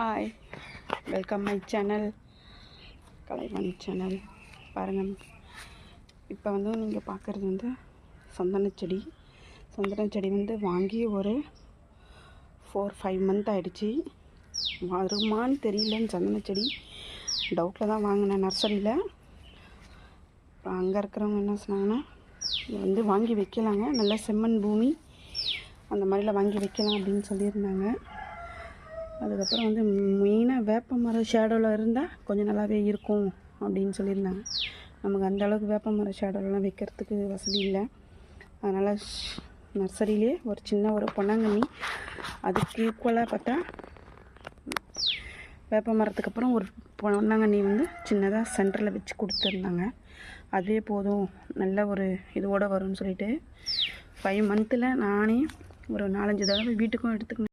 Hi, welcome my channel, Kalaivani channel. பாருங்கள், இப்போ நீங்கள் பார்க்குறது சந்தனச்செடி. சந்தனச்செடி வாங்கி ஒரு 4-5 மந்த் ஆகிடுச்சி. வருமானு தெரியலன்னு சந்தனச்செடி டவுட்டில் தான் வாங்கினேன் நர்சரியில். இப்போ அங்கே இருக்கிறவங்க என்ன சொன்னாங்கன்னா, இதை வாங்கி வைக்கலாங்க, நல்ல செம்மண் பூமி அந்த மாதிரிலாம் வாங்கி வைக்கலாம் அப்படின்னு சொல்லியிருந்தாங்க. அதுக்கப்புறம் மெயினாக வேப்ப மரம் ஷேடோவில் இருந்தால் கொஞ்சம் நல்லாவே இருக்கும் அப்படின்னு சொல்லியிருந்தாங்க. நமக்கு அந்தளவுக்கு வேப்ப மரம் ஷேடோலலாம் வைக்கிறதுக்கு வசதி இல்லை. அதனால் நர்சரியிலே ஒரு சின்ன ஒரு பொன்னாங்கண்ணி, அதுக்கு ஈக்குவலாக பார்த்தா வேப்ப மரத்துக்கு அப்புறம் ஒரு பொன்னாங்கண்ணி சின்னதாக சென்டரில் வச்சு கொடுத்துருந்தாங்க. அதுவே போதும், நல்ல ஒரு இதோடு வரும்னு சொல்லிட்டு 5 மந்த்தில் நானே ஒரு 4-5 தடவை வீட்டுக்கும் எடுத்துக்கினேன்.